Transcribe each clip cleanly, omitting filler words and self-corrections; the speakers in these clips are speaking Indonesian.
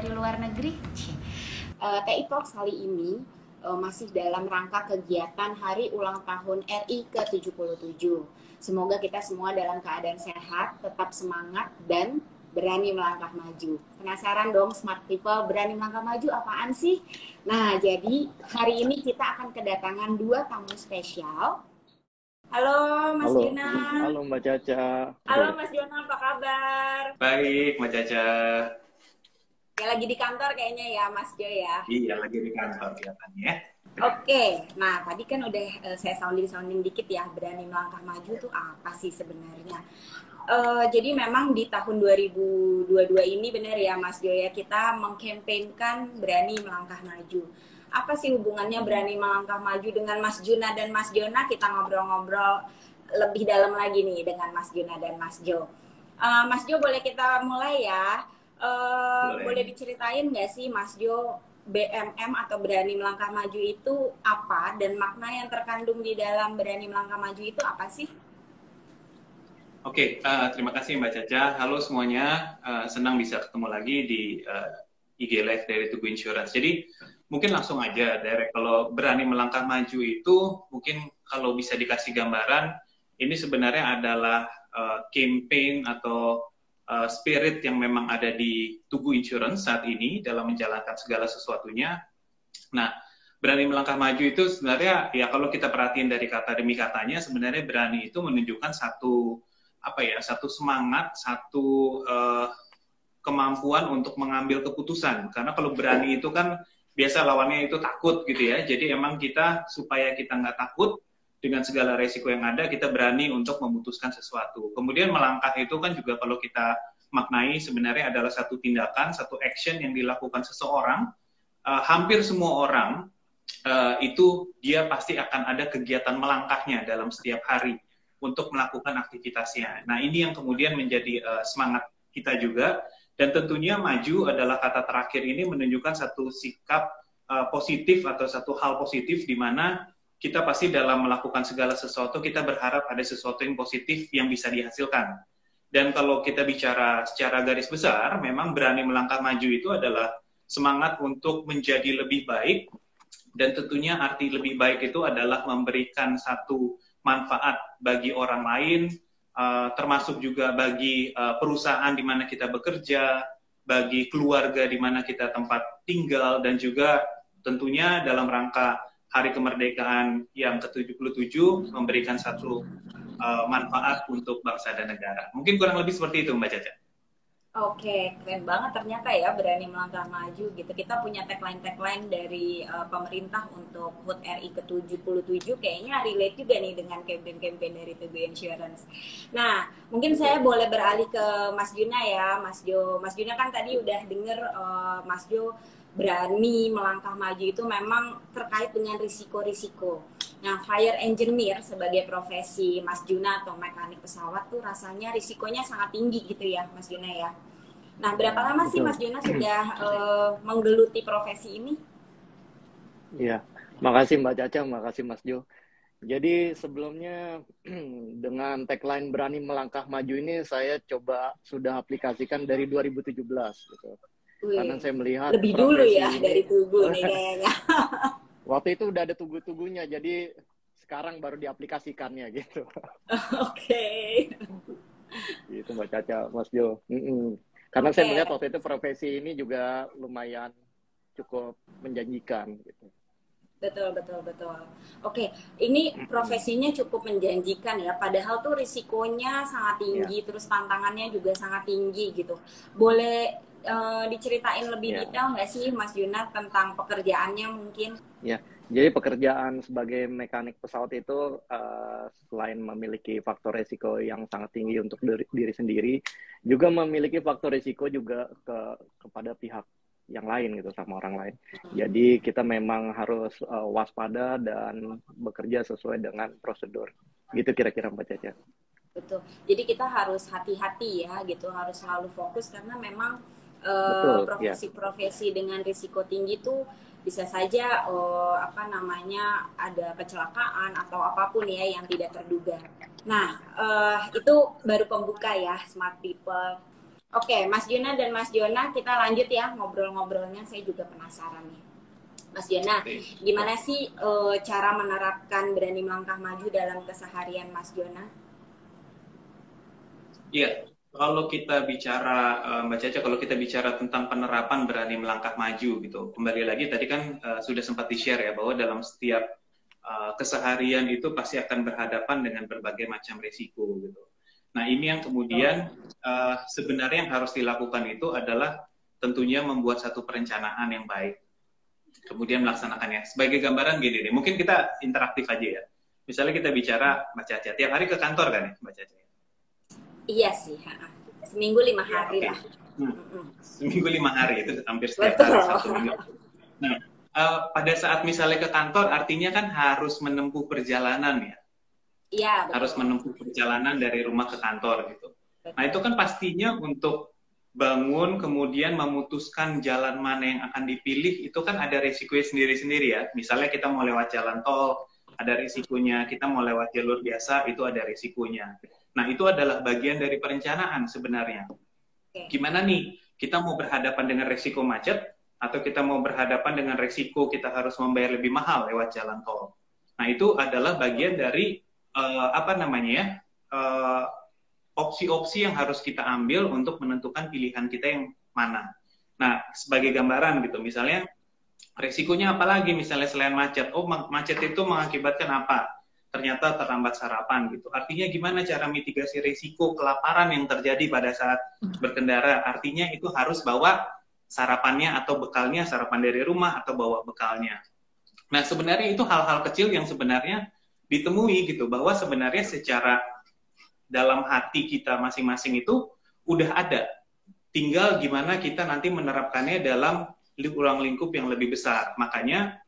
dari luar negeri. TI Talks kali ini masih dalam rangka kegiatan Hari Ulang Tahun RI ke-77. Semoga kita semua dalam keadaan sehat, tetap semangat, dan berani melangkah maju. Penasaran dong Smart People, berani melangkah maju apaan sih? Nah, jadi hari ini kita akan kedatangan dua tamu spesial. Halo Mas Halo, Juna. halo Mbak Caca. Halo Mas Juna, apa kabar? Baik, Mbak Caca. Ya lagi di kantor kayaknya ya Mas Jo ya. Iya, lagi di kantor kelihatannya. Oke, nah tadi kan udah saya sounding dikit ya, berani melangkah maju tuh apa sih sebenarnya? Jadi memang di tahun 2022 ini benar ya Mas Jo ya, kita mengkampanyekan berani melangkah maju. Apa sih hubungannya berani melangkah maju dengan Mas Juna dan Mas Jona? Kita ngobrol-ngobrol lebih dalam lagi nih dengan Mas Juna dan Mas Jo. Mas Jo, boleh kita mulai ya? Boleh diceritain nggak sih Mas Jo, BMM atau berani melangkah maju itu apa, dan makna yang terkandung di dalam berani melangkah maju itu apa sih? Oke, terima kasih Mbak Caca. Halo semuanya, senang bisa ketemu lagi di IG Live dari Tugu Insurance. Jadi mungkin langsung aja, direct. Kalau berani melangkah maju itu, mungkin kalau bisa dikasih gambaran, ini sebenarnya adalah campaign atau spirit yang memang ada di Tugu Insurance saat ini dalam menjalankan segala sesuatunya. Nah, berani melangkah maju itu sebenarnya, ya kalau kita perhatiin dari kata demi katanya, sebenarnya berani itu menunjukkan satu semangat, satu kemampuan untuk mengambil keputusan. Karena kalau berani itu kan biasa lawannya itu takut gitu ya. Jadi emang kita, supaya kita nggak takut dengan segala resiko yang ada, kita berani untuk memutuskan sesuatu. Kemudian melangkah itu kan juga kalau kita maknai sebenarnya adalah satu tindakan, satu action yang dilakukan seseorang. Hampir semua orang itu dia pasti akan ada kegiatan melangkahnya dalam setiap hari untuk melakukan aktivitasnya. Nah, ini yang kemudian menjadi semangat kita juga. Dan tentunya maju adalah kata terakhir ini menunjukkan satu sikap positif atau satu hal positif di mana kita pasti dalam melakukan segala sesuatu kita berharap ada sesuatu yang positif yang bisa dihasilkan. Dan kalau kita bicara secara garis besar, memang berani melangkah maju itu adalah semangat untuk menjadi lebih baik, dan tentunya arti lebih baik itu adalah memberikan satu manfaat bagi orang lain, termasuk juga bagi perusahaan di mana kita bekerja, bagi keluarga di mana kita tempat tinggal, dan juga tentunya dalam rangka Hari Kemerdekaan yang ke-77 memberikan satu manfaat untuk bangsa dan negara. Mungkin kurang lebih seperti itu Mbak Caca. Oke, keren banget ternyata ya, berani melangkah maju gitu. Kita punya tagline dari pemerintah untuk HUT RI ke-77, kayaknya relate juga nih dengan campaign-campaign dari Tugu Insurance. Nah, mungkin saya boleh beralih ke Mas Juna ya, Mas Jo. Mas Juna kan tadi udah denger Mas Jo berani melangkah maju itu memang terkait dengan risiko-risiko. Nah, fire engineer sebagai profesi Mas Juna atau mekanik pesawat tuh rasanya risikonya sangat tinggi gitu ya Mas Juna ya. Nah, berapa lama sih Mas Juna sudah menggeluti profesi ini? Iya, makasih Mbak Caca, makasih Mas Jo. Jadi sebelumnya dengan tagline berani melangkah maju ini saya coba sudah aplikasikan dari 2017 gitu. Karena Wih, saya melihat lebih dulu profesi ya ini, dari Tugu nih kayaknya. waktu itu udah ada tugu-tugunya, jadi sekarang baru diaplikasikannya gitu. Oke. Gitu Mbak Caca, Mas Jo. Karena saya melihat waktu itu profesi ini juga lumayan cukup menjanjikan gitu. Betul. Oke, ini profesinya cukup menjanjikan ya, padahal tuh risikonya sangat tinggi, terus tantangannya juga sangat tinggi gitu. Boleh diceritain lebih detail nggak sih Mas Juna tentang pekerjaannya mungkin? Ya, jadi pekerjaan sebagai mekanik pesawat itu selain memiliki faktor risiko yang sangat tinggi untuk diri sendiri, juga memiliki faktor risiko juga kepada pihak yang lain gitu, sama orang lain. Jadi kita memang harus waspada dan bekerja sesuai dengan prosedur. Gitu kira-kira Mbak Caca. Betul. Jadi kita harus hati-hati ya gitu, harus selalu fokus karena memang profesi-profesi dengan risiko tinggi tuh bisa saja ada kecelakaan atau apapun ya yang tidak terduga. Nah, itu baru pembuka ya Smart People. Oke, Mas Juna dan Mas Jona, kita lanjut ya ngobrol-ngobrolnya. Saya juga penasaran nih. Mas Jona, gimana sih cara menerapkan berani melangkah maju dalam keseharian Mas Jona? Iya, kalau kita bicara Mbak Caca, kalau kita bicara tentang penerapan berani melangkah maju gitu, kembali lagi tadi kan sudah sempat di-share ya bahwa dalam setiap keseharian itu pasti akan berhadapan dengan berbagai macam risiko gitu. Nah ini yang kemudian sebenarnya yang harus dilakukan itu adalah tentunya membuat satu perencanaan yang baik, kemudian melaksanakannya. Sebagai gambaran gini deh, mungkin kita interaktif aja ya. Misalnya kita bicara Mbak Caca, tiap hari ke kantor kan ya Mbak Caca? Iya sih, seminggu 5 hari ya, okay. lah. Seminggu 5 hari itu hampir setiap hari Sabtu Minggu. Nah, pada saat misalnya ke kantor, artinya kan harus menempuh perjalanan ya. Iya. Harus menempuh perjalanan dari rumah ke kantor gitu. Betul. Nah itu kan pastinya untuk bangun kemudian memutuskan jalan mana yang akan dipilih itu kan ada resikonya sendiri-sendiri ya. Misalnya kita mau lewat jalan tol, ada risikonya. Kita mau lewat jalur biasa, itu ada risikonya. Nah, itu adalah bagian dari perencanaan sebenarnya. Gimana nih, kita mau berhadapan dengan risiko macet, atau kita mau berhadapan dengan risiko kita harus membayar lebih mahal lewat jalan tol. Nah, itu adalah bagian dari, opsi-opsi yang harus kita ambil untuk menentukan pilihan kita yang mana. Nah, sebagai gambaran gitu, misalnya, risikonya apa lagi misalnya selain macet? Oh, macet itu mengakibatkan apa? Ternyata terlambat sarapan gitu. Artinya gimana cara mitigasi risiko kelaparan yang terjadi pada saat berkendara? Artinya itu harus bawa sarapannya atau bekalnya, sarapan dari rumah atau bawa bekalnya. Nah, sebenarnya itu hal-hal kecil yang sebenarnya ditemui gitu, bahwa sebenarnya secara dalam hati kita masing-masing itu udah ada. Tinggal gimana kita nanti menerapkannya dalam ruang lingkup yang lebih besar. Makanya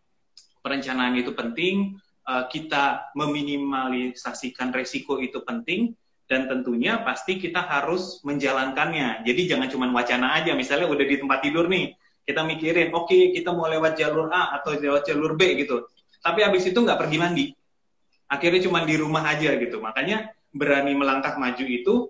perencanaan itu penting, kita meminimalisasikan resiko itu penting, dan tentunya pasti kita harus menjalankannya. Jadi jangan cuma wacana aja, misalnya udah di tempat tidur nih, kita mikirin, oke, kita mau lewat jalur A atau lewat jalur B gitu. Tapi habis itu nggak pergi mandi. Akhirnya cuma di rumah aja gitu. Makanya berani melangkah maju itu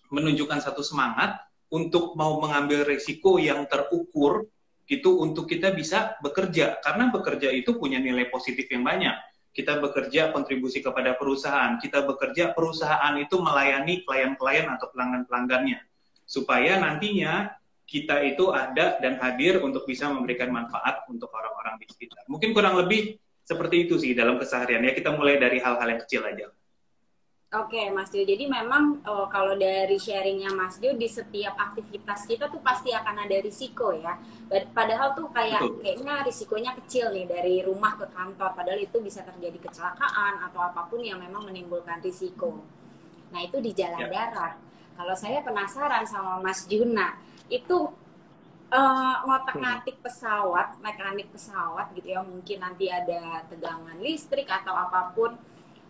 menunjukkan satu semangat untuk mau mengambil resiko yang terukur gitu untuk kita bisa bekerja. Karena bekerja itu punya nilai positif yang banyak. Kita bekerja kontribusi kepada perusahaan, kita bekerja perusahaan itu melayani klien-klien atau pelanggan-pelanggannya, supaya nantinya kita itu ada dan hadir untuk bisa memberikan manfaat untuk orang-orang di sekitar. Mungkin kurang lebih seperti itu sih dalam keseharian ya, kita mulai dari hal-hal yang kecil aja. Oke, Mas Dio. Jadi memang kalau dari sharingnya Mas Dio, di setiap aktivitas kita tuh pasti akan ada risiko ya. Padahal tuh kayaknya risikonya kecil nih dari rumah ke kantor. Padahal itu bisa terjadi kecelakaan atau apapun yang memang menimbulkan risiko. Nah itu di jalan darat. Kalau saya penasaran sama Mas Juna, itu ngotak-ngatik pesawat, mekanik pesawat gitu ya. Mungkin nanti ada tegangan listrik atau apapun.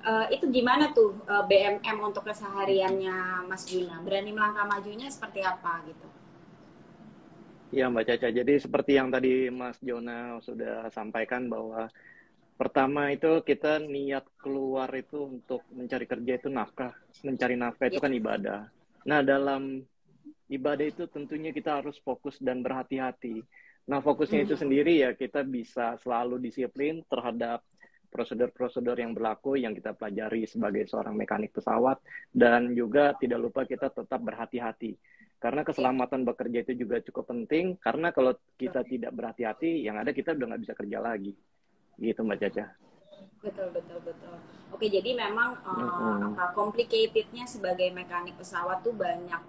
Itu gimana tuh BMM untuk kesehariannya Mas Juna? Berani melangkah majunya seperti apa gitu? Ya Mbak Caca, jadi seperti yang tadi Mas Jona sudah sampaikan bahwa pertama itu kita niat keluar itu untuk mencari kerja itu nafkah. Mencari nafkah itu kan ibadah. Nah dalam ibadah itu tentunya kita harus fokus dan berhati-hati. Nah fokusnya itu sendiri ya kita bisa selalu disiplin terhadap prosedur-prosedur yang berlaku yang kita pelajari sebagai seorang mekanik pesawat, dan juga tidak lupa kita tetap berhati-hati karena keselamatan bekerja itu juga cukup penting, karena kalau kita tidak berhati-hati yang ada kita udah nggak bisa kerja lagi gitu Mbak Caca. Betul. Oke, jadi memang complicatednya sebagai mekanik pesawat tuh banyak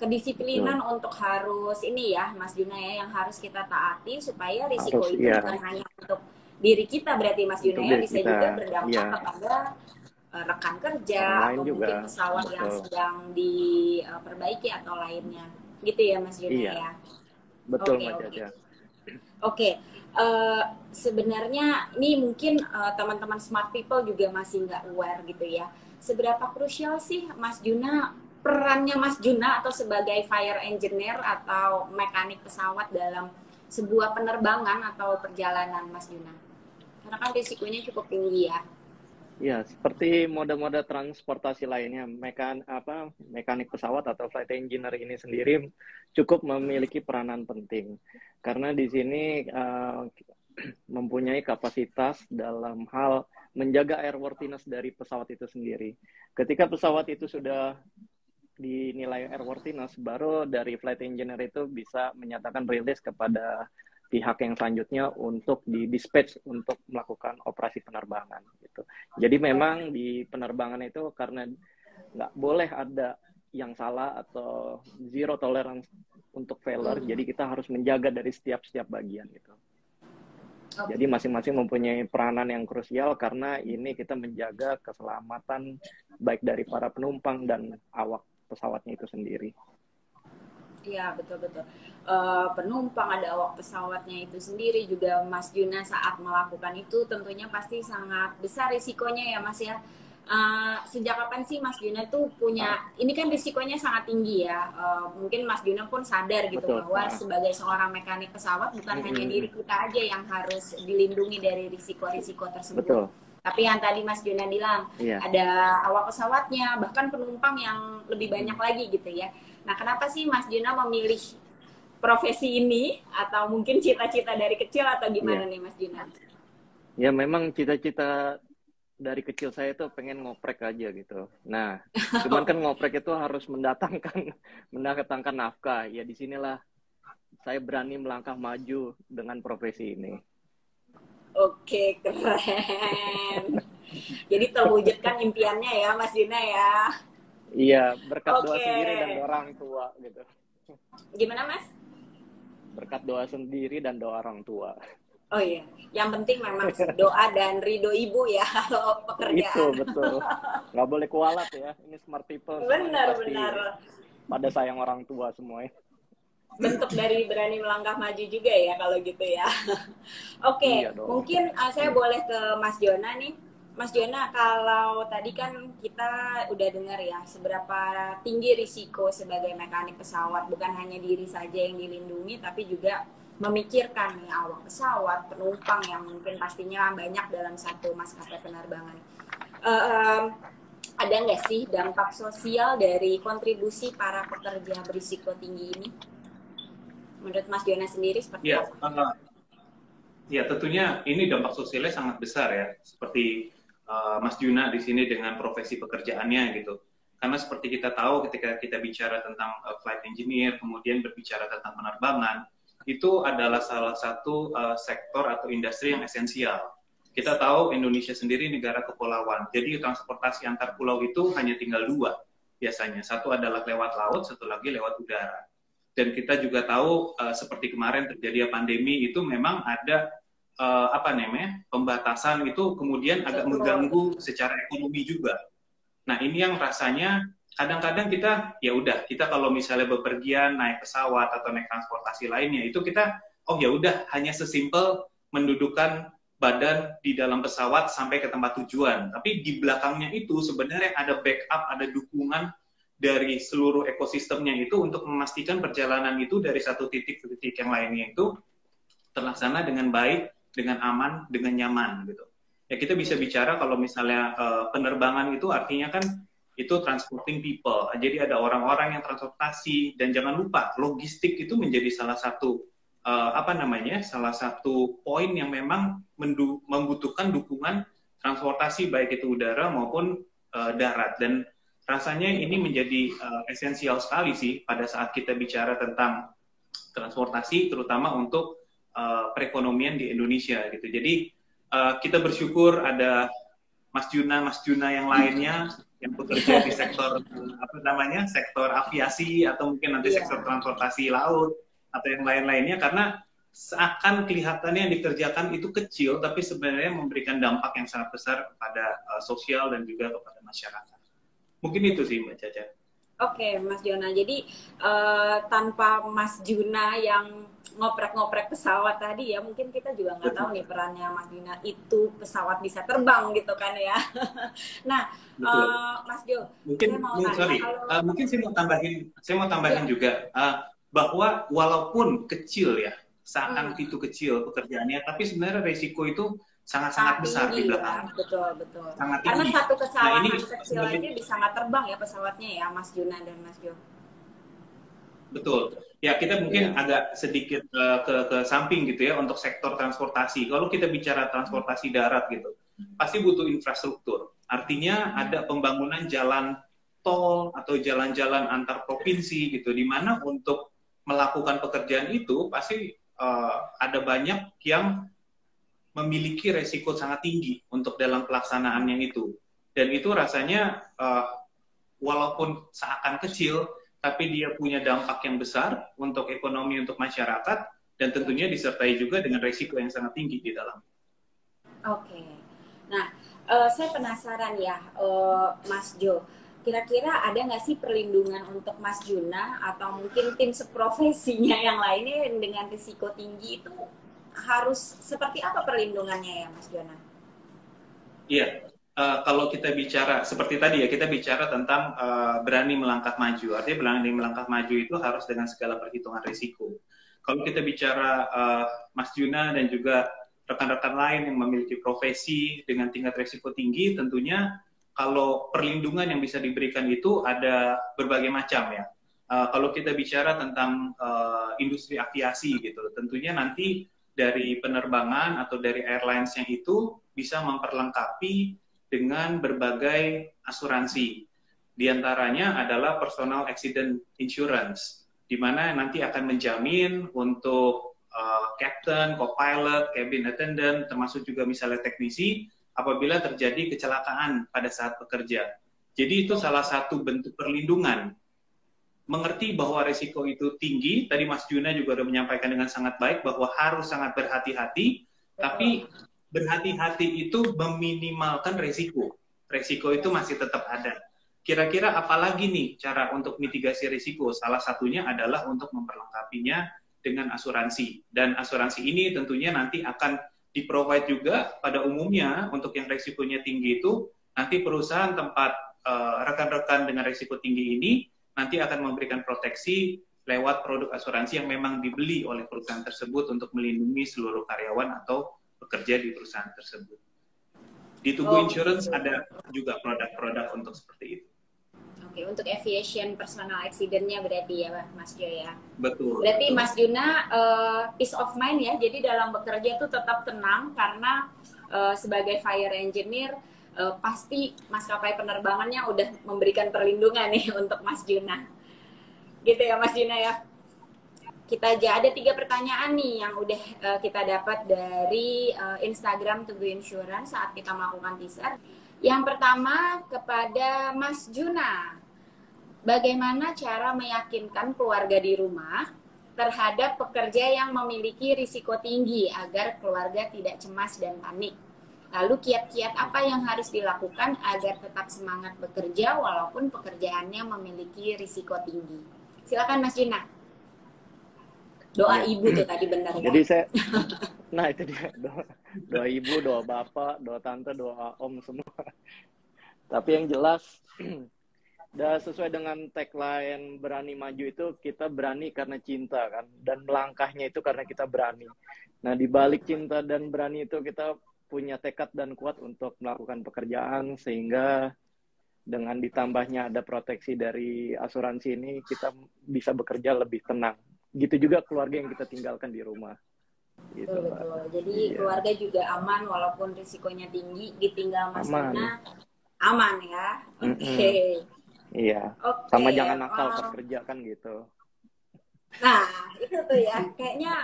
kedisiplinan untuk harus ini ya Mas Juna ya, yang harus kita taati supaya risiko itu bukan hanya untuk diri kita, berarti Mas Juna ya, bisa juga berdampak kepada rekan kerja atau mungkin pesawat yang sedang diperbaiki atau lainnya gitu ya Mas Juna ya. Betul Mbak Caca. Oke. Sebenarnya ini mungkin teman-teman smart people juga masih nggak aware gitu ya, seberapa krusial sih Mas Juna, perannya Mas Juna atau sebagai fire engineer atau mekanik pesawat dalam sebuah penerbangan atau perjalanan Mas Juna? Karena kan risikonya cukup tinggi ya. Ya, seperti moda-moda transportasi lainnya, mekanik pesawat atau flight engineer ini sendiri cukup memiliki peranan penting karena di sini mempunyai kapasitas dalam hal menjaga airworthiness dari pesawat itu sendiri. Ketika pesawat itu sudah dinilai airworthiness, baru dari flight engineer itu bisa menyatakan rilis kepada pihak yang selanjutnya untuk di-dispatch untuk melakukan operasi penerbangan gitu. Jadi memang di penerbangan itu karena nggak boleh ada yang salah atau zero tolerance untuk failure, jadi kita harus menjaga dari setiap bagian gitu. Jadi masing-masing mempunyai peranan yang krusial karena ini kita menjaga keselamatan baik dari para penumpang dan awak pesawatnya itu sendiri. Iya, betul-betul. Penumpang, ada awak pesawatnya itu sendiri juga, Mas Juna, saat melakukan itu tentunya pasti sangat besar risikonya ya Mas ya. Sejak kapan sih Mas Juna tuh punya, ini kan risikonya sangat tinggi ya, mungkin Mas Juna pun sadar gitu bahwa sebagai seorang mekanik pesawat bukan hanya diri kita aja yang harus dilindungi dari risiko-risiko tersebut. Betul. Tapi yang tadi Mas Juna bilang, ada awak pesawatnya, bahkan penumpang yang lebih banyak lagi gitu ya. Nah, kenapa sih Mas Juna memilih profesi ini? Atau mungkin cita-cita dari kecil atau gimana nih Mas Juna? Ya, memang cita-cita dari kecil saya tuh pengen ngoprek aja gitu. Nah, cuman kan ngoprek itu harus mendatangkan nafkah. Ya, disinilah saya berani melangkah maju dengan profesi ini. Oke, keren. Jadi terwujudkan impiannya ya Mas Juna ya. Iya, berkat doa sendiri dan doa orang tua gitu. Gimana Mas? Berkat doa sendiri dan doa orang tua. Oh iya, yang penting memang doa dan ridho ibu ya kalau pekerjaan. Itu betul. Nggak boleh kualat ya. Ini smart people. Benar. Pada sayang orang tua semuanya. Bentuk dari berani melangkah maju juga ya kalau gitu ya. Oke, mungkin saya boleh ke Mas Jona nih. Mas Jona, kalau tadi kan kita udah dengar ya seberapa tinggi risiko sebagai mekanik pesawat, bukan hanya diri saja yang dilindungi, tapi juga memikirkan nih awak pesawat, penumpang yang mungkin pastinya banyak dalam satu maskapai penerbangan. Ada nggak sih dampak sosial dari kontribusi para pekerja berisiko tinggi ini? Menurut Mas Jona sendiri seperti apa? Ya, tentunya ini dampak sosialnya sangat besar ya, seperti Mas Juna di sini dengan profesi pekerjaannya gitu. Karena seperti kita tahu ketika kita bicara tentang flight engineer, kemudian berbicara tentang penerbangan, itu adalah salah satu sektor atau industri yang esensial. Kita tahu Indonesia sendiri negara kepulauan, jadi transportasi antar pulau itu hanya tinggal dua biasanya. Satu adalah lewat laut, satu lagi lewat udara. Dan kita juga tahu seperti kemarin terjadi pandemi itu memang ada pembatasan itu kemudian agak mengganggu secara ekonomi juga. Nah, ini yang rasanya kadang-kadang kita kalau misalnya bepergian naik pesawat atau naik transportasi lainnya itu kita hanya sesimpel mendudukkan badan di dalam pesawat sampai ke tempat tujuan. Tapi di belakangnya itu sebenarnya ada backup, ada dukungan dari seluruh ekosistemnya itu untuk memastikan perjalanan itu dari satu titik ke titik yang lainnya itu terlaksana dengan baik, dengan aman, dengan nyaman gitu. Ya kita bisa bicara kalau misalnya penerbangan itu artinya kan itu transporting people. Jadi ada orang-orang yang transportasi dan jangan lupa logistik itu menjadi salah satu salah satu poin yang memang membutuhkan dukungan transportasi baik itu udara maupun darat. Dan rasanya ini menjadi esensial sekali sih pada saat kita bicara tentang transportasi terutama untuk perekonomian di Indonesia gitu. Jadi kita bersyukur ada Mas Juna yang lainnya yang bekerja di sektor sektor aviasi atau mungkin nanti sektor transportasi laut atau yang lain-lainnya, karena seakan kelihatannya yang dikerjakan itu kecil tapi sebenarnya memberikan dampak yang sangat besar kepada sosial dan juga kepada masyarakat. Mungkin itu sih Mbak Caca. Oke, Mas Jona. Jadi tanpa Mas Juna yang ngoprek-ngoprek pesawat tadi ya, mungkin kita juga nggak tahu nih perannya Mas Juna itu pesawat bisa terbang gitu kan ya. Nah, Mas Jo, mungkin saya mau tambahin juga bahwa walaupun kecil ya, seakan itu kecil pekerjaannya, tapi sebenarnya resiko itu sangat-sangat besar di tinggi ya, belakang. betul betul. Sangat Karena tinggi. satu Nah, kesalahan ini kecil aja bisa nggak terbang ya pesawatnya ya, Mas Juna dan Mas Jo. betul. Ya, kita mungkin Iya. agak sedikit ke samping gitu ya untuk sektor transportasi. Kalau kita bicara transportasi darat gitu, pasti butuh infrastruktur. Artinya ada pembangunan jalan tol atau jalan-jalan antar provinsi gitu, di mana untuk melakukan pekerjaan itu pasti ada banyak yang memiliki resiko sangat tinggi untuk dalam pelaksanaannya itu. Dan itu rasanya walaupun seakan kecil, tapi dia punya dampak yang besar untuk ekonomi, untuk masyarakat, dan tentunya disertai juga dengan resiko yang sangat tinggi di dalam. Oke. Nah, saya penasaran ya, Mas Jo. Kira-kira ada nggak sih perlindungan untuk Mas Juna atau mungkin tim seprofesinya yang lainnya yang dengan risiko tinggi itu harus seperti apa perlindungannya ya, Mas Juna? Iya, kalau kita bicara seperti tadi ya, kita bicara tentang berani melangkah maju. Artinya berani melangkah maju itu harus dengan segala perhitungan risiko. Kalau kita bicara Mas Juna dan juga rekan-rekan lain yang memiliki profesi dengan tingkat risiko tinggi, tentunya kalau perlindungan yang bisa diberikan itu ada berbagai macam ya. Kalau kita bicara tentang industri aviasi gitu, tentunya nanti dari penerbangan atau dari airlines-nya itu bisa memperlengkapi dengan berbagai asuransi. Di antaranya adalah personal accident insurance, di mana nanti akan menjamin untuk captain, co-pilot, cabin attendant, termasuk juga misalnya teknisi, apabila terjadi kecelakaan pada saat bekerja. Jadi itu salah satu bentuk perlindungan. Mengerti bahwa risiko itu tinggi, tadi Mas Juna juga sudah menyampaikan dengan sangat baik bahwa harus sangat berhati-hati, tapi berhati-hati itu meminimalkan risiko. Risiko itu masih tetap ada. Kira-kira apalagi nih cara untuk mitigasi risiko? Salah satunya adalah untuk memperlengkapinya dengan asuransi. Dan asuransi ini tentunya nanti akan di-provide juga pada umumnya untuk yang risikonya tinggi itu, nanti perusahaan tempat rekan-rekan dengan risiko tinggi ini nanti akan memberikan proteksi lewat produk asuransi yang memang dibeli oleh perusahaan tersebut untuk melindungi seluruh karyawan atau pekerja di perusahaan tersebut. Di Tugu Insurance ada juga produk-produk untuk seperti itu. Oke, untuk aviation personal accident-nya berarti ya Mas Jo ya? Betul. Berarti betul. Mas Juna peace of mind ya, jadi dalam bekerja tuh tetap tenang karena sebagai fire engineer pasti maskapai penerbangannya udah memberikan perlindungan nih untuk Mas Juna. Gitu ya Mas Juna ya? Kita aja ada 3 pertanyaan nih yang udah kita dapat dari Instagram Tugu Insurance saat kita melakukan teaser. Yang pertama kepada Mas Juna. Bagaimana cara meyakinkan keluarga di rumah terhadap pekerja yang memiliki risiko tinggi agar keluarga tidak cemas dan panik? Lalu kiat-kiat apa yang harus dilakukan agar tetap semangat bekerja walaupun pekerjaannya memiliki risiko tinggi? Silakan Mas Juna. Doa ibu tuh tadi benar ya? Jadi nah itu dia, doa ibu, doa bapak, doa tante, doa om semua. Tapi yang jelas, dan sesuai dengan tagline berani maju itu, kita berani karena cinta kan, dan melangkahnya itu karena kita berani. Nah di balik cinta dan berani itu kita punya tekad dan kuat untuk melakukan pekerjaan, sehingga dengan ditambahnya ada proteksi dari asuransi ini, kita bisa bekerja lebih tenang. Gitu juga keluarga yang kita tinggalkan di rumah. Gitu, betul. Jadi keluarga juga aman walaupun risikonya tinggi, ditinggal Mas Juna aman ya. Oke. Iya. Sama jangan nakal pas kerja kan gitu. Nah, itu tuh ya, kayaknya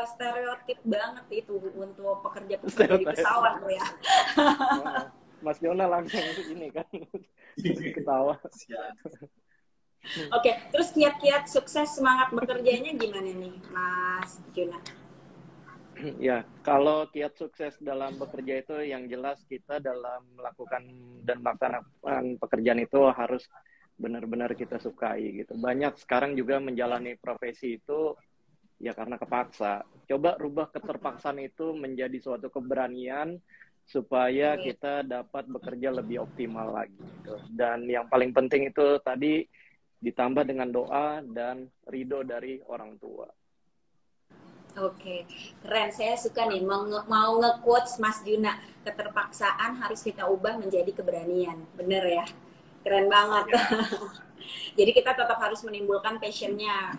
stereotip banget itu untuk pekerja-pekerja di pesawat tuh ya. Mas Jona langsung ini kan, ketawa. Oke, terus kiat-kiat sukses semangat bekerjanya gimana nih, Mas Juna? Ya, kalau kiat sukses dalam bekerja itu yang jelas kita dalam melakukan dan melaksanakan pekerjaan itu harus benar-benar kita sukai gitu. Banyak sekarang juga menjalani profesi itu ya karena kepaksa. Coba rubah keterpaksaan itu menjadi suatu keberanian supaya kita dapat bekerja lebih optimal lagi gitu. Dan yang paling penting itu tadi ditambah dengan doa dan ridho dari orang tua. Oke, keren. Saya suka nih mau nge-quotes Mas Juna. Keterpaksaan harus kita ubah menjadi keberanian. Bener ya? Keren banget. Ya. Jadi kita tetap harus menimbulkan passionnya,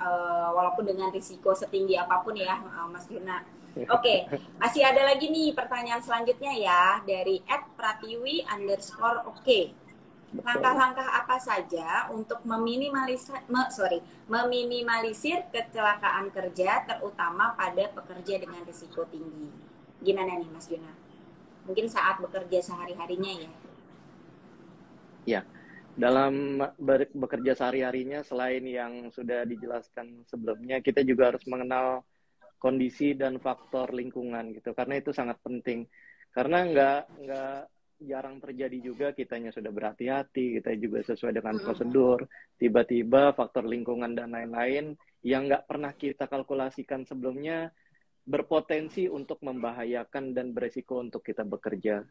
walaupun dengan risiko setinggi apapun ya, Mas Juna. Oke, masih ada lagi nih pertanyaan selanjutnya ya dari @pratiwi_oke. Langkah-langkah apa saja untuk meminimalisir kecelakaan kerja, terutama pada pekerja dengan risiko tinggi? Gimana nih Mas Juna? Mungkin saat bekerja sehari-harinya ya? Ya, dalam bekerja sehari-harinya selain yang sudah dijelaskan sebelumnya, kita juga harus mengenal kondisi dan faktor lingkungan gitu, karena itu sangat penting. Karena nggak jarang terjadi juga kitanya sudah berhati-hati, kita juga sesuai dengan prosedur, tiba-tiba faktor lingkungan dan lain-lain yang nggak pernah kita kalkulasikan sebelumnya berpotensi untuk membahayakan dan beresiko untuk kita bekerja.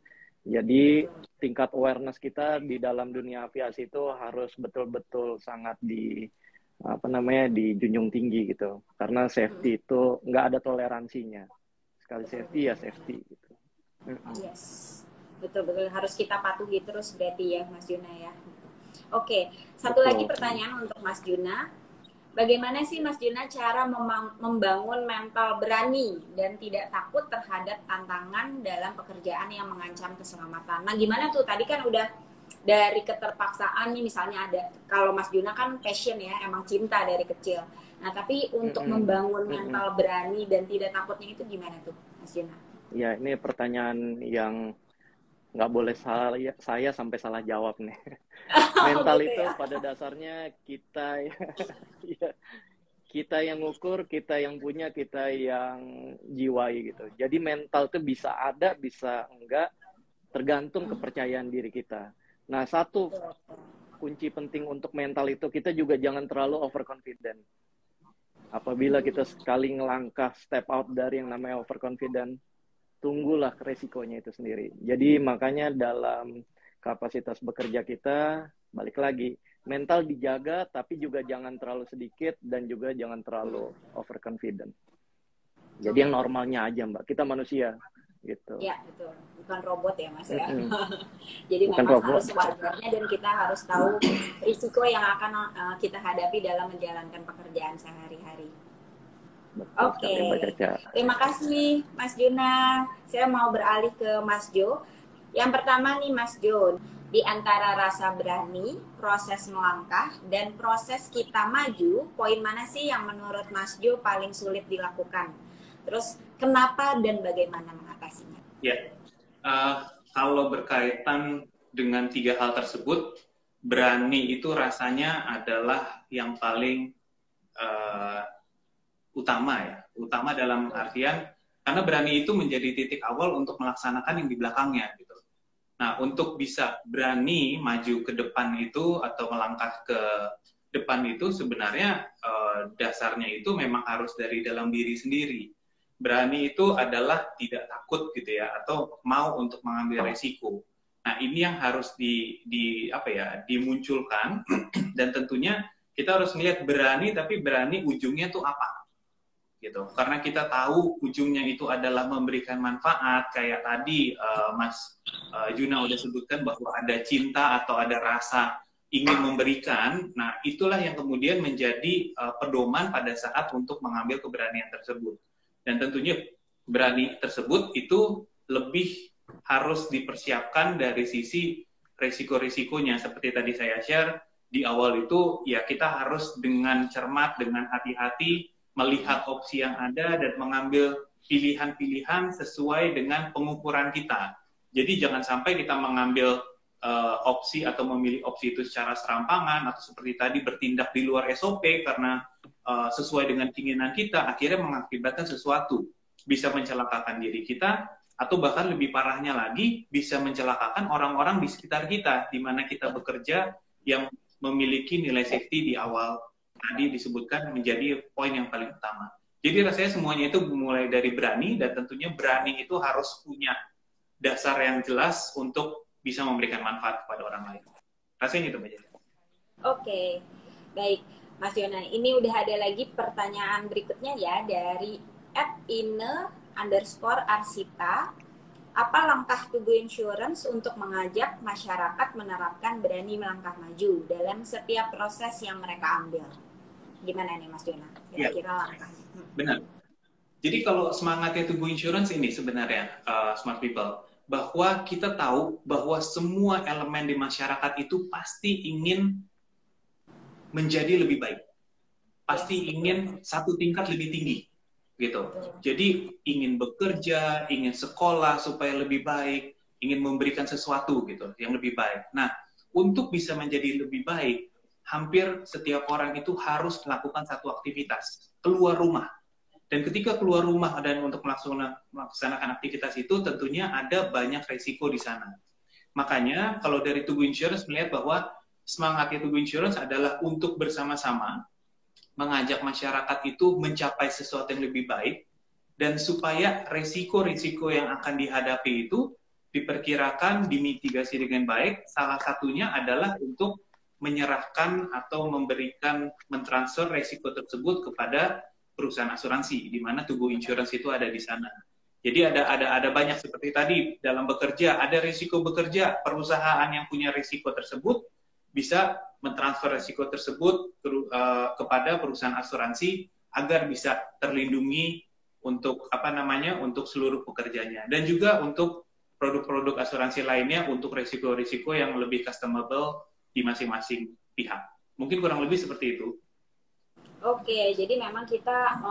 Jadi tingkat awareness kita di dalam dunia aviasi itu harus betul-betul sangat dijunjung tinggi gitu. Karena safety itu nggak ada toleransinya. Sekali safety ya safety gitu. Yes, betul-betul harus kita patuhi terus berarti ya Mas Juna ya. Oke, satu lagi pertanyaan untuk Mas Juna. Bagaimana sih Mas Juna cara membangun mental berani dan tidak takut terhadap tantangan dalam pekerjaan yang mengancam keselamatan? Nah, gimana tuh? Tadi kan udah dari keterpaksaan nih, misalnya ada, kalau Mas Juna kan passion ya, emang cinta dari kecil. Nah, tapi untuk membangun mental berani dan tidak takutnya itu gimana tuh, Mas Juna? Ya, ini pertanyaan yang nggak boleh saya sampai salah jawab nih. Mental gitu itu ya? pada dasarnya kita kita yang ngukur, kita yang punya, kita yang jiwai gitu. Jadi mental itu bisa ada, bisa enggak, tergantung kepercayaan diri kita. Nah, satu kunci penting untuk mental itu, kita juga jangan terlalu overconfident. Apabila kita sekali ngelangkah step out dari yang namanya overconfident, tunggulah resikonya itu sendiri. Jadi makanya dalam kapasitas bekerja kita, balik lagi, mental dijaga tapi juga jangan terlalu sedikit dan juga jangan terlalu overconfident. Jadi yang normalnya aja Mbak, kita manusia gitu. Ya betul, bukan robot ya Mas ya. Jadi Bukan memang robot. harus sewajarnya dan kita harus tahu risiko yang akan kita hadapi dalam menjalankan pekerjaan sehari-hari. Oke, terima kasih Mas Juna. Saya mau beralih ke Mas Jo. Yang pertama nih Mas Jo, di antara rasa berani, proses melangkah, dan proses kita maju, poin mana sih yang menurut Mas Jo paling sulit dilakukan? Terus kenapa dan bagaimana mengatasinya? Ya, kalau berkaitan dengan 3 hal tersebut, berani itu rasanya adalah yang paling utama ya. Utama dalam artian karena berani itu menjadi titik awal untuk melaksanakan yang di belakangnya gitu. Nah, untuk bisa berani maju ke depan itu atau melangkah ke depan itu sebenarnya dasarnya itu memang harus dari dalam diri sendiri. Berani itu adalah tidak takut gitu ya, atau mau untuk mengambil resiko. Nah, ini yang harus dimunculkan dan tentunya kita harus melihat berani, tapi berani ujungnya tuh apa gitu. Karena kita tahu ujungnya itu adalah memberikan manfaat, kayak tadi Mas Juna udah sebutkan bahwa ada cinta atau ada rasa ingin memberikan. Nah, itulah yang kemudian menjadi pedoman pada saat untuk mengambil keberanian tersebut. Dan tentunya berani tersebut itu lebih harus dipersiapkan dari sisi risiko-risikonya. Seperti tadi saya share di awal itu, ya kita harus dengan cermat, dengan hati-hati melihat opsi yang ada dan mengambil pilihan-pilihan sesuai dengan pengukuran kita. Jadi jangan sampai kita mengambil opsi atau memilih opsi itu secara serampangan atau seperti tadi bertindak di luar SOP karena sesuai dengan keinginan kita, akhirnya mengakibatkan sesuatu. Bisa mencelakakan diri kita atau bahkan lebih parahnya lagi bisa mencelakakan orang-orang di sekitar kita di mana kita bekerja yang memiliki nilai safety di awal tadi disebutkan menjadi poin yang paling utama. Jadi rasanya semuanya itu mulai dari berani, dan tentunya berani itu harus punya dasar yang jelas untuk bisa memberikan manfaat kepada orang lain. Rasanya itu Mbak Jaya. Oke, baik Mas Yona. Ini udah ada lagi pertanyaan berikutnya ya dari @ine_arsita. Apa langkah Tugu Insurance untuk mengajak masyarakat menerapkan berani melangkah maju dalam setiap proses yang mereka ambil? Gimana nih Mas Jona? Kira-kira langkahnya. Benar. Jadi kalau semangatnya Tugu Insurance ini sebenarnya, Smart People, bahwa kita tahu bahwa semua elemen di masyarakat itu pasti ingin menjadi lebih baik. Pasti ingin satu tingkat lebih tinggi, gitu. Jadi ingin bekerja, ingin sekolah supaya lebih baik, ingin memberikan sesuatu gitu yang lebih baik. Nah, untuk bisa menjadi lebih baik, hampir setiap orang itu harus melakukan satu aktivitas, keluar rumah. Dan ketika keluar rumah dan untuk melaksanakan aktivitas itu, tentunya ada banyak resiko di sana. Makanya kalau dari Tugu Insurance melihat bahwa semangatnya Tugu Insurance adalah untuk bersama-sama mengajak masyarakat itu mencapai sesuatu yang lebih baik, dan supaya resiko-resiko yang akan dihadapi itu diperkirakan, dimitigasi dengan baik. Salah satunya adalah untuk menyerahkan atau mentransfer resiko tersebut kepada perusahaan asuransi, di mana Tugu Insurance itu ada di sana. Jadi ada banyak seperti tadi dalam bekerja, ada risiko bekerja, perusahaan yang punya risiko tersebut bisa mentransfer risiko tersebut kepada perusahaan asuransi agar bisa terlindungi untuk untuk seluruh pekerjanya, dan juga untuk produk-produk asuransi lainnya untuk risiko-risiko yang lebih customable di masing-masing pihak. Mungkin kurang lebih seperti itu. Oke, jadi memang kita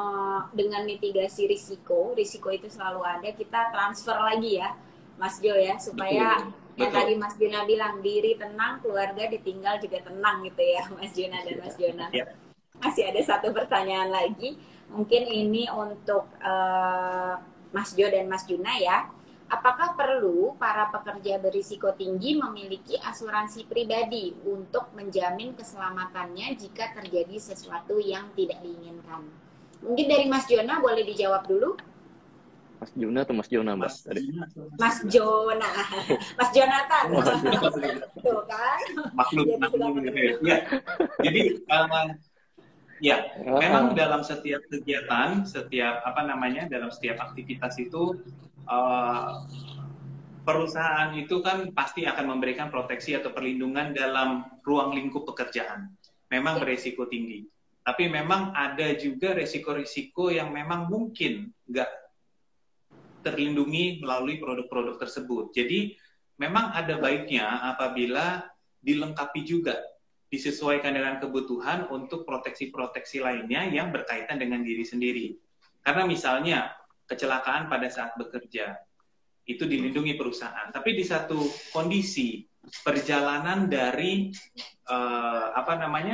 dengan mitigasi risiko itu selalu ada, kita transfer lagi ya, Mas Jo ya, supaya yang tadi Mas Jona bilang, diri tenang, keluarga ditinggal juga tenang gitu ya, Mas Jona dan Mas Jona. Masih ada satu pertanyaan lagi, mungkin ini untuk Mas Jo dan Mas Juna ya. Apakah perlu para pekerja berisiko tinggi memiliki asuransi pribadi untuk menjamin keselamatannya jika terjadi sesuatu yang tidak diinginkan? Mungkin dari Mas Jona boleh dijawab dulu. Mas Juna atau Mas Jona, Mbak? Mas Jona. Mas Jonathan. Tuh kan? Jadi ya, memang dalam setiap kegiatan, dalam setiap aktivitas itu perusahaan itu kan pasti akan memberikan proteksi atau perlindungan dalam ruang lingkup pekerjaan. Memang beresiko tinggi. Tapi memang ada juga resiko-risiko yang memang mungkin nggak terlindungi melalui produk-produk tersebut. Jadi memang ada baiknya apabila dilengkapi juga, disesuaikan dengan kebutuhan untuk proteksi-proteksi lainnya yang berkaitan dengan diri sendiri. Karena misalnya kecelakaan pada saat bekerja itu dilindungi perusahaan, tapi di satu kondisi perjalanan dari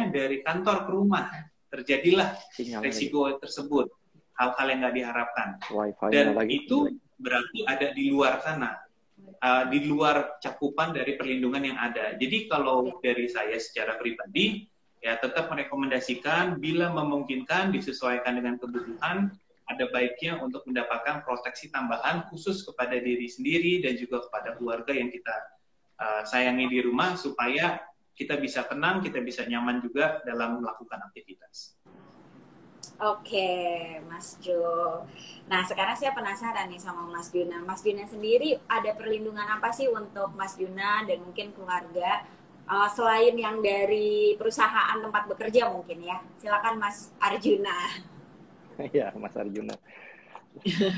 dari kantor ke rumah terjadilah risiko tersebut, hal-hal yang nggak diharapkan, dan itu berarti ada di luar sana, di luar cakupan dari perlindungan yang ada. Jadi kalau dari saya secara pribadi ya tetap merekomendasikan bila memungkinkan disesuaikan dengan kebutuhan, ada baiknya untuk mendapatkan proteksi tambahan khusus kepada diri sendiri dan juga kepada keluarga yang kita sayangi di rumah, supaya kita bisa tenang, kita bisa nyaman juga dalam melakukan aktivitas. Oke, Mas Jo. Nah, sekarang saya penasaran nih sama Mas Juna. Mas Juna sendiri ada perlindungan apa sih untuk Mas Juna dan mungkin keluarga selain yang dari perusahaan tempat bekerja mungkin ya? Silakan Mas Arjuna. Ya, Mas Arjuna.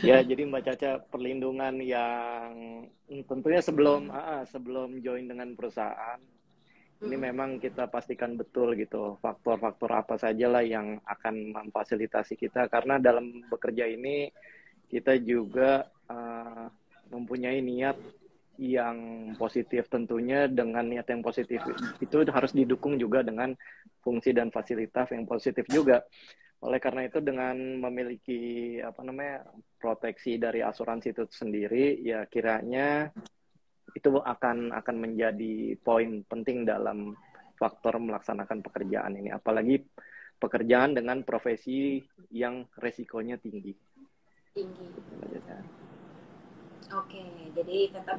Ya, jadi Mbak Caca, perlindungan yang tentunya sebelum join dengan perusahaan, ini memang kita pastikan betul gitu faktor-faktor apa saja lah yang akan memfasilitasi kita, karena dalam bekerja ini kita juga mempunyai niat yang positif. Tentunya dengan niat yang positif itu harus didukung juga dengan fungsi dan fasilitas yang positif juga. Oleh karena itu, dengan memiliki proteksi dari asuransi itu sendiri, ya kiranya itu akan menjadi poin penting dalam faktor melaksanakan pekerjaan ini, apalagi pekerjaan dengan profesi yang resikonya tinggi. Oke, jadi tetap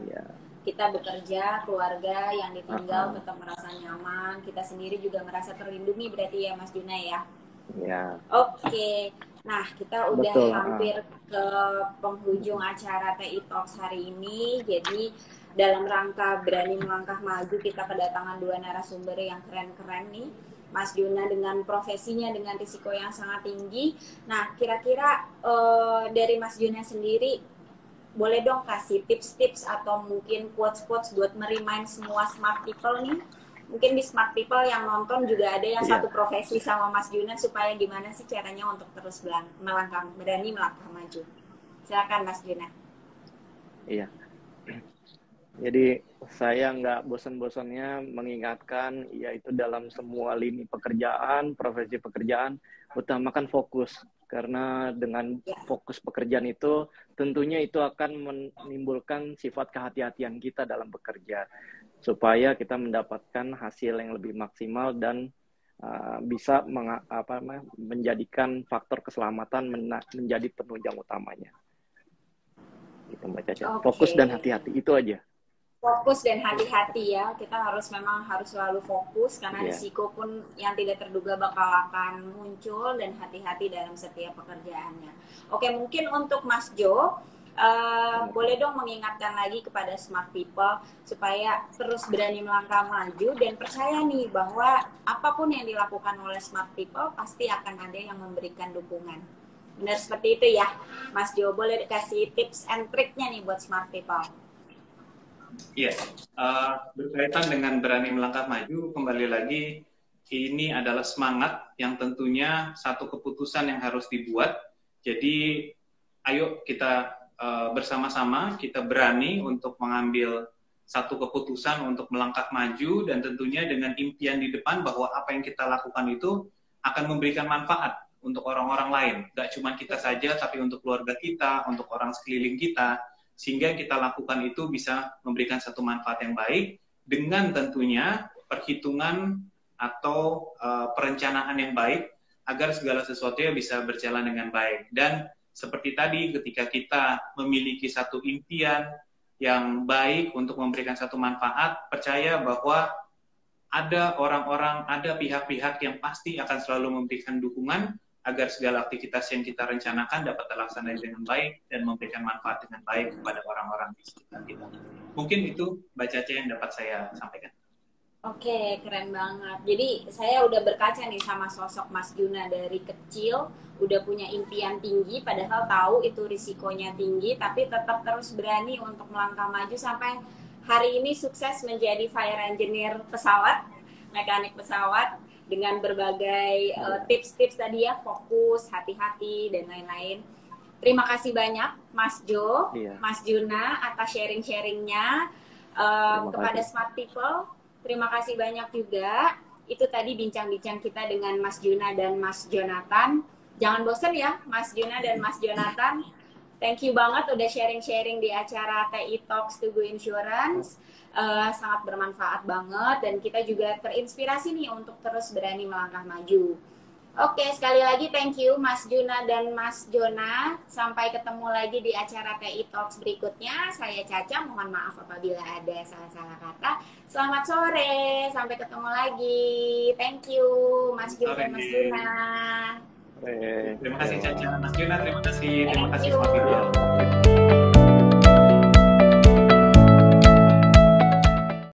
kita bekerja, keluarga yang ditinggal tetap merasa nyaman, kita sendiri juga merasa terlindungi berarti ya Mas Juna ya. Ya. Oke, Nah, kita udah Betul. hampir ke penghujung acara TI Talks hari ini. Jadi, dalam rangka berani melangkah maju, kita kedatangan 2 narasumber yang keren-keren nih. Mas Juna dengan profesinya, dengan risiko yang sangat tinggi. Nah, kira-kira dari Mas Juna sendiri, boleh dong kasih tips-tips atau mungkin quotes-quotes buat merimain semua smart people nih. Mungkin di smart people yang nonton juga ada yang satu profesi sama Mas Juna, supaya gimana sih caranya untuk terus berani melangkah maju. Silakan Mas Juna. Iya. Jadi saya nggak bosan-bosannya mengingatkan, yaitu dalam semua lini pekerjaan, profesi pekerjaan, utamakan fokus. Karena dengan fokus pekerjaan itu, tentunya itu akan menimbulkan sifat kehati-hatian kita dalam bekerja. Supaya kita mendapatkan hasil yang lebih maksimal dan bisa menjadikan faktor keselamatan menjadi penunjang utamanya. Gitu, Mbak Caca. Fokus dan hati-hati, itu aja. Fokus dan hati-hati ya, kita memang harus selalu fokus karena risiko pun yang tidak terduga bakal akan muncul, dan hati-hati dalam setiap pekerjaannya. Oke, mungkin untuk Mas Jo, boleh dong mengingatkan lagi kepada smart people supaya terus berani melangkah maju dan percaya nih bahwa apapun yang dilakukan oleh smart people pasti akan ada yang memberikan dukungan. Benar seperti itu ya, Mas Jo. Boleh dikasih tips and triknya nih buat smart people? Iya, berkaitan dengan berani melangkah maju, kembali lagi, ini adalah semangat yang tentunya satu keputusan yang harus dibuat. Jadi, ayo kita bersama-sama, kita berani untuk mengambil satu keputusan untuk melangkah maju, dan tentunya dengan impian di depan bahwa apa yang kita lakukan itu akan memberikan manfaat untuk orang-orang lain. Gak cuma kita saja, tapi untuk keluarga kita, untuk orang sekeliling kita, sehingga kita lakukan itu bisa memberikan satu manfaat yang baik dengan tentunya perhitungan atau perencanaan yang baik agar segala sesuatunya bisa berjalan dengan baik. Dan seperti tadi, ketika kita memiliki satu impian yang baik untuk memberikan satu manfaat, percaya bahwa ada orang-orang, ada pihak-pihak yang pasti akan selalu memberikan dukungan agar segala aktivitas yang kita rencanakan dapat terlaksana dengan baik dan memberikan manfaat dengan baik kepada orang-orang di sekitar kita. Mungkin itu Mbak Caca yang dapat saya sampaikan. Oke, keren banget. Jadi saya udah berkaca nih sama sosok Mas Juna dari kecil, udah punya impian tinggi, padahal tahu itu risikonya tinggi, tapi tetap terus berani untuk melangkah maju sampai hari ini sukses menjadi fire engineer pesawat, mekanik pesawat, dengan berbagai tips-tips tadi ya, fokus, hati-hati, dan lain-lain. Terima kasih banyak Mas Jo, Mas Juna atas sharing-sharingnya kepada Smart People. Terima kasih banyak juga. Itu tadi bincang-bincang kita dengan Mas Juna dan Mas Jonathan. Jangan bosan ya Mas Juna dan Mas Jonathan. Thank you banget udah sharing-sharing di acara TI Talks to Go Insurance. Sangat bermanfaat banget, dan kita juga terinspirasi nih untuk terus berani melangkah maju. Oke, sekali lagi thank you Mas Juna dan Mas Jona. Sampai ketemu lagi di acara TI Talks berikutnya. Saya Caca, mohon maaf apabila ada salah-salah kata. Selamat sore, sampai ketemu lagi. Thank you Mas Juna dan Mas Juna. Terima kasih Caca, Mas Juna, terima kasih Smart People.